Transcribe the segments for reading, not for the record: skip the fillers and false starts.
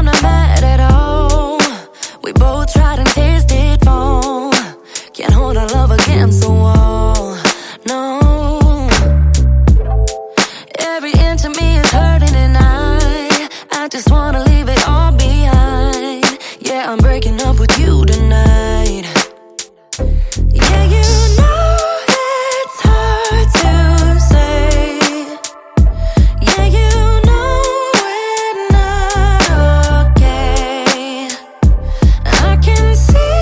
not mad at all. We both tried and tasted fall. Can't hold our love against the wall. No. Every inch of me is hurting and I just wanna leave it all behind. Yeah, I'm breaking up with you tonight. Yeah, you know it's hard to say. Yeah, you know we're not okay. I can see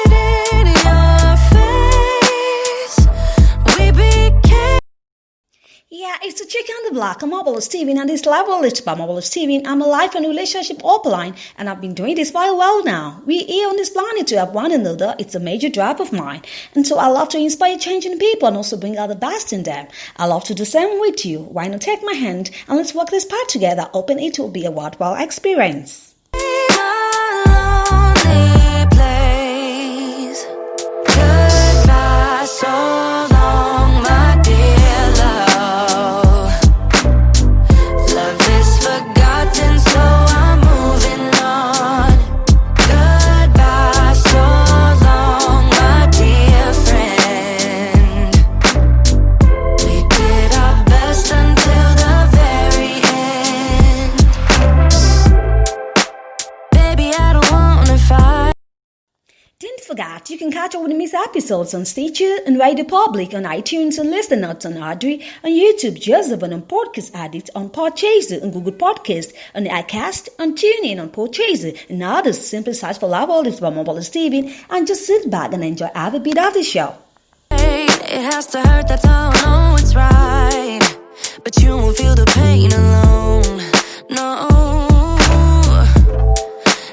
it in your face. We became. Yeah, it's a chick on the block. I'm Omobola Stephen, and this live well lit by Omobola Stephen. I'm a life and relationship upline, and I've been doing this for a while now. We're here on this planet to help one another. It's a major drive of mine. And so I love to inspire change in people and also bring out the best in them. I love to do the same with you. Why not take my hand and let's walk this path together, hoping it will be a worthwhile experience. Lonely place. Goodbye, so long, my dear love. Love is forgotten, so I'm moving on. Goodbye, so long, my dear friend. We did our best until the very end. Baby, I don't wanna fight. Don't forget, you can catch up with Miss episodes on Stitcher and Radio Public, on iTunes and Listen Notes on Audrey, on YouTube, Joseph, and on Podcast Addict, on Podchaser, and Google Podcast, on iCast, on TuneIn, on Podchaser, and others. Simply search for Live Olives by Omobola Stephen and just sit back and enjoy every bit of the show. It has to hurt, that's how I know it's right. But you won't feel the pain alone. No.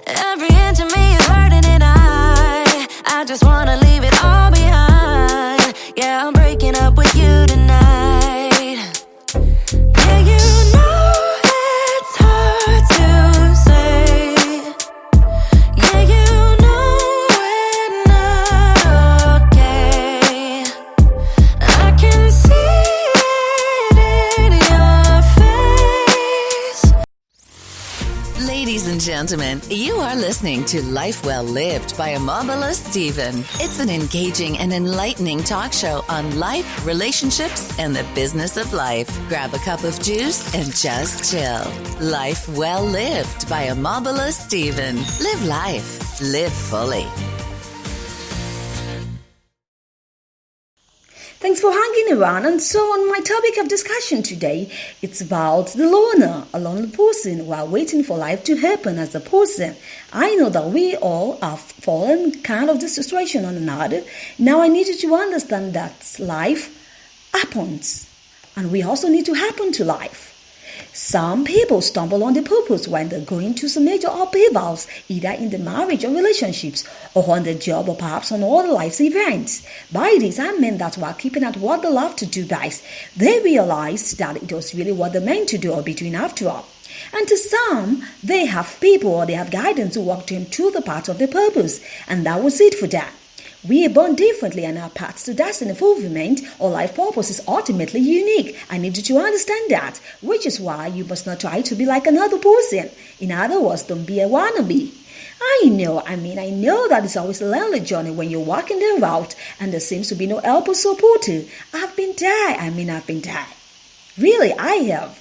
Every inch of me is hurting and I just wanna leave it all behind. Yeah, I'm breaking up with you tonight. Yeah, you know it's hard to say. Yeah, you know we're not okay. I can see it in your face. Ladies and gentlemen, you are listening to Life Well Lived by Omobola Stephen. It's an engaging and enlightening talk show on life, relationships, and the business of life. Grab a cup of juice and just chill. Life Well Lived by Omobola Stephen. Live life. Live fully. Thanks for hanging around. And so on my topic of discussion today, it's about the loner, a lonely person while waiting for life to happen as a person. I know that we all have fallen kind of this situation on another. Now I need you to understand that life happens, and we also need to happen to life. Some people stumble on their purpose when they're going through some major upheavals, either in the marriage or relationships, or on their job, or perhaps on other life's events. By this, I mean that while keeping at what they love to do best, they realize that it was really what they're meant to do or be doing after all. And to some, they have people or they have guidance to walk them through the path of their purpose, and that was it for them. We are born differently, and our paths to destiny fulfillment or life purpose is ultimately unique. I need you to understand that, which is why you must not try to be like another person. In other words, don't be a wannabe. I know that it's always a lonely journey when you're walking the route and there seems to be no help or support. I've been there. Really, I have.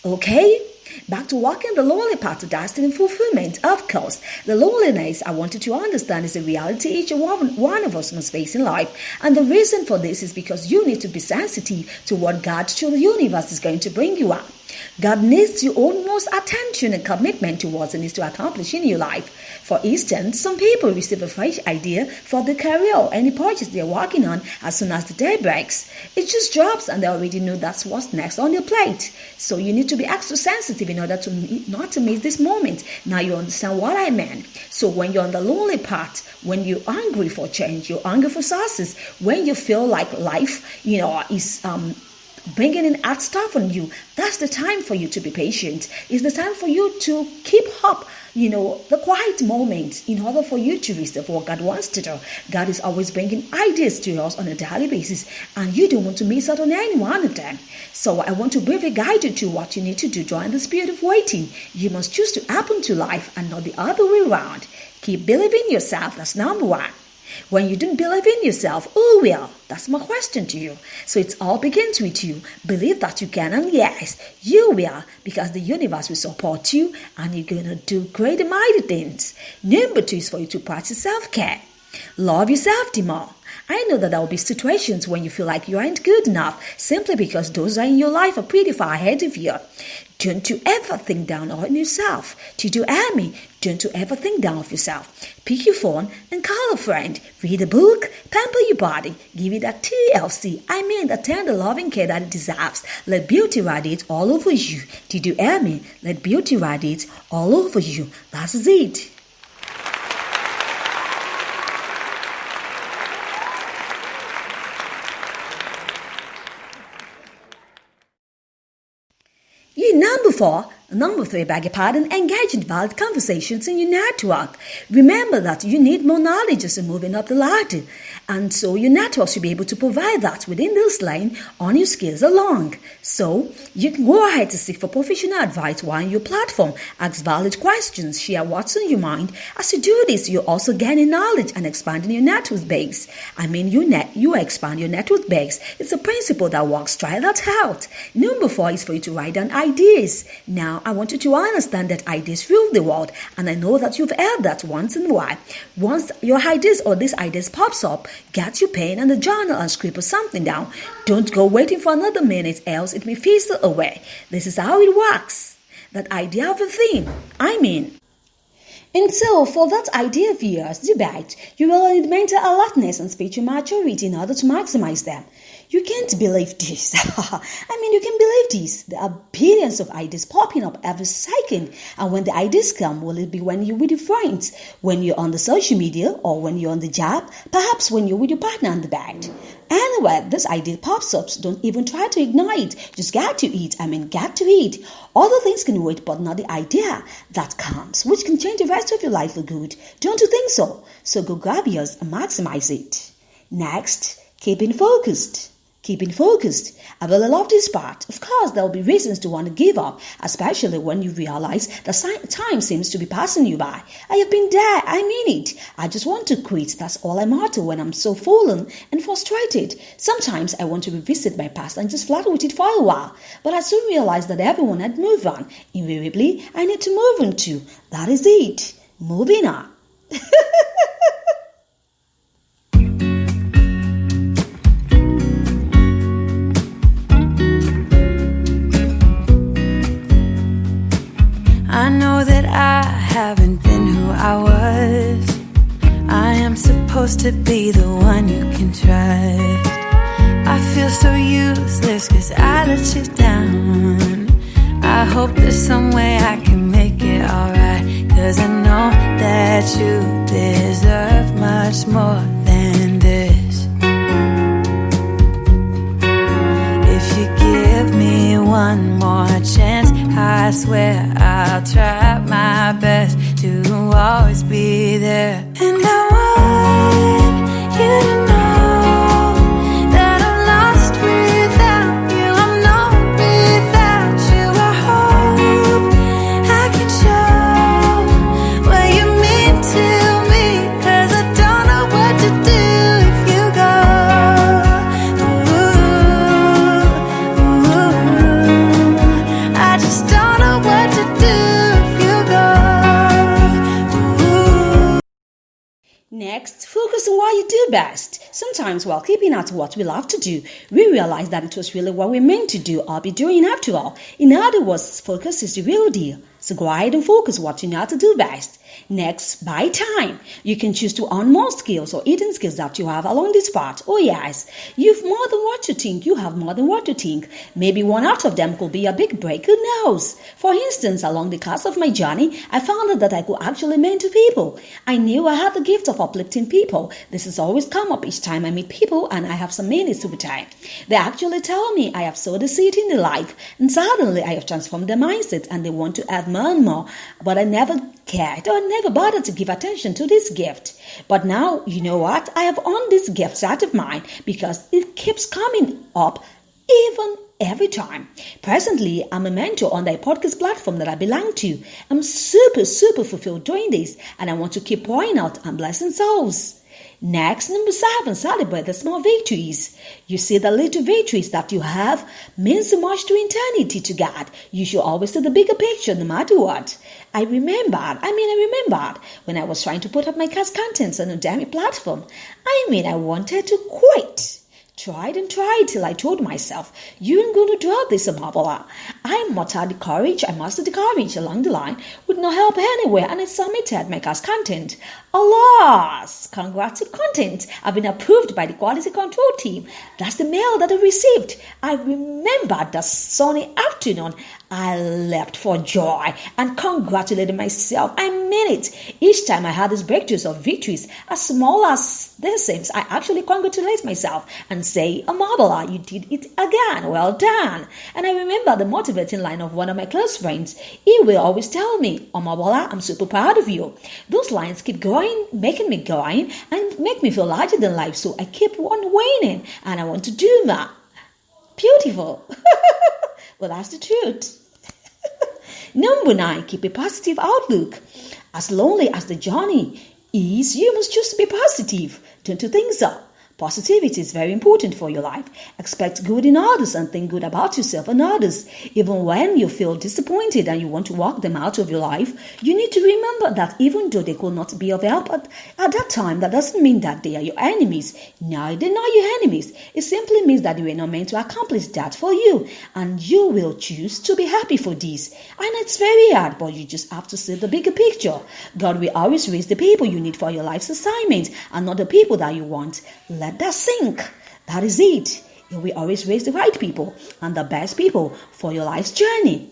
Okay? Back to walking the lonely path to destiny fulfillment. Of course, the loneliness I want you to understand is a reality each one of us must face in life. And the reason for this is because you need to be sensitive to what God through the universe is going to bring you up. God needs your utmost attention and commitment to what He needs to accomplish in your life. For instance, some people receive a fresh idea for their career or any project they're working on as soon as the day breaks. It just drops and they already know that's what's next on your plate. So you need to be extra sensitive in order to not to miss this moment. Now you understand what I meant. So when you're on the lonely path, when you're hungry for change, you're hungry for success, when you feel like life, is bringing in hard stuff on you, that's the time for you to be patient. It's the time for you to keep up, the quiet moment in order for you to receive what God wants to do. God is always bringing ideas to us on a daily basis, and you don't want to miss out on any one of them. So I want to briefly guide you to what you need to do during this period of waiting. You must choose to happen to life and not the other way around. Keep believing in yourself, that's number one. When you don't believe in yourself, who will? That's my question to you. So it all begins with you. Believe that you can, and yes, you will, because the universe will support you and you're going to do great and mighty things. Number two is for you to practice self-care. Love yourself the more. I know that there will be situations when you feel like you aren't good enough simply because those are in your life are pretty far ahead of you. Don't you ever think down on yourself. Did you hear me? Don't you ever think down of yourself. Pick your phone and call a friend. Read a book. Pamper your body. Give it that TLC. The tender loving care that it deserves. Let beauty radiate all over you. Did you hear me? Let beauty radiate all over you. That's it. Number three, beg your pardon, engage in valid conversations in your network. Remember that you need more knowledge as you're moving up the ladder. And so your network should be able to provide that within this line on your skills along. So you can go ahead to seek for professional advice while on your platform. Ask valid questions, share what's on your mind. As you do this, you're also gaining knowledge and expanding your network base. You expand your network base. It's a principle that works. Try that out. Number four is for you to write down ideas. Now, I want you to understand that ideas rule the world, and I know that you've heard that once in a while. Once your ideas or these ideas pops up, get your pen and a journal and scribble something down. Don't go waiting for another minute, else it may fizzle away. This is how it works. That idea of a thing. And so, for that idea of yours, debate, you will need mental alertness and spiritual maturity in order to maximize them. You can't believe this. You can believe this. There are billions of ideas popping up every second. And when the ideas come, will it be when you're with your friends, when you're on the social media, or when you're on the job, perhaps when you're with your partner on the bed? Anyway, this idea pops up, so don't even try to ignore it. Just get to it. Other things can wait, but not the idea that comes, which can change the rest of your life for good. Don't you think so? So go grab yours and maximize it. Next, keeping focused. I really love this part. Of course, there will be reasons to want to give up, especially when you realize that time seems to be passing you by. I have been there. I mean it. I just want to quit. That's all I'm after when I'm so fallen and frustrated. Sometimes I want to revisit my past and just flirt with it for a while. But I soon realized that everyone had moved on. Invariably, I need to move on too. That is it. Moving on. I know that I haven't been who I was. I am supposed to be the one you can trust. I feel so useless 'cause I let you down. I hope there's some way I can make it alright, 'cause I know that you deserve much more than this. If you give me one more chance, I swear I'll try my best to always be there. And I want you to know that I'm lost without you. I'm known without you. I hope I can show what you mean to me, 'cause I don't know what to do if you go. I just don't know what to do if you go. Next, focus on what you do best. Sometimes while keeping at what we love to do, we realize that it was really what we meant to do or be doing after all. In other words, focus is the real deal. So go ahead and focus what you know how to do best. Next, buy time. You can choose to earn more skills or hidden skills that you have along this path. Oh yes, you've more than what you think. You have more than what you think. Maybe one out of them could be a big break. Who knows? For instance, along the course of my journey, I found out that I could actually mentor people. I knew I had the gift of uplifting people. This has always come up each time I meet people and I have some minutes to retire. They actually tell me I have sowed a seed in their life and suddenly I have transformed their mindset and they want to add more and more. But I never cared or never bothered to give attention to this gift. But now, you know what? I have earned this gift out of mine because it keeps coming up even every time. Presently, I'm a mentor on the podcast platform that I belong to. I'm super fulfilled doing this and I want to keep pouring out and blessing souls. Next, number 7, celebrate the small victories. You see, the little victories that you have mean so much to eternity to God. You should always see the bigger picture no matter what. I remembered when I was trying to put up my cast contents on a dummy platform. I wanted to quit. Tried till I told myself, you ain't going to do this, Omobola. I mustered the courage along the line with no help anywhere and I submitted my cast content. Alas, congrats to content. I've been approved by the quality control team. That's the mail that I received. I remembered that sunny afternoon. I leapt for joy and congratulated myself. I mean it. Each time I had these breakthroughs of victories, as small as they seem, I actually congratulate myself and say, Omobola, you did it again. Well done. And I remember the motivating line of one of my close friends. He will always tell me, Omobola, I'm super proud of you. Those lines keep going, making me going and make me feel larger than life. So I keep on winning and I want to do more. Beautiful. Well, that's the truth. Number 9, keep a positive outlook. As lonely as the journey is, you must choose to be positive. Don't you think so? Positivity is very important for your life. Expect good in others and think good about yourself and others. Even when you feel disappointed and you want to walk them out of your life, you need to remember that even though they could not be of help at that time, that doesn't mean that they are your enemies. No, they're not your enemies. It simply means that they were not meant to accomplish that for you. And you will choose to be happy for this. And it's very hard, but you just have to see the bigger picture. God will always raise the people you need for your life's assignment and not the people that you want. Let that sink. That is it. He will always raise the right people and the best people for your life's journey.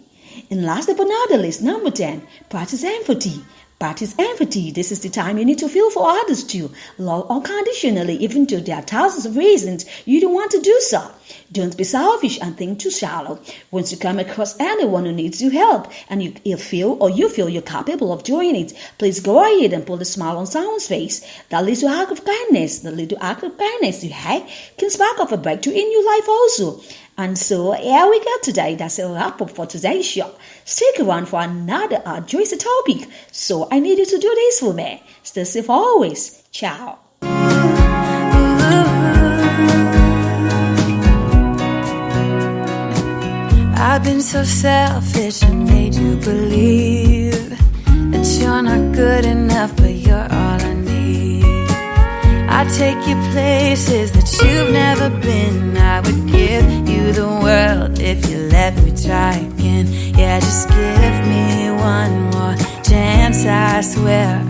And last but not least, number 10, practice empathy. Practice empathy. This is the time you need to feel for others too. Love unconditionally, even though there are thousands of reasons you don't want to do so. Don't be selfish and think too shallow. Once you come across anyone who needs your help and you feel you're capable of doing it, please go ahead and put a smile on someone's face. That little act of kindness you have can spark off a breakthrough in your life also. And so here we go today. That's a wrap up for today's show. Stick around for another juicy topic. So I need you to do this for me. Stay safe always. Ciao. I've been so selfish and made you believe that you're not good enough, but you're all I need. I take you places that you've never been. I would give you the world if you let me try again. Yeah, just give me one more chance. I swear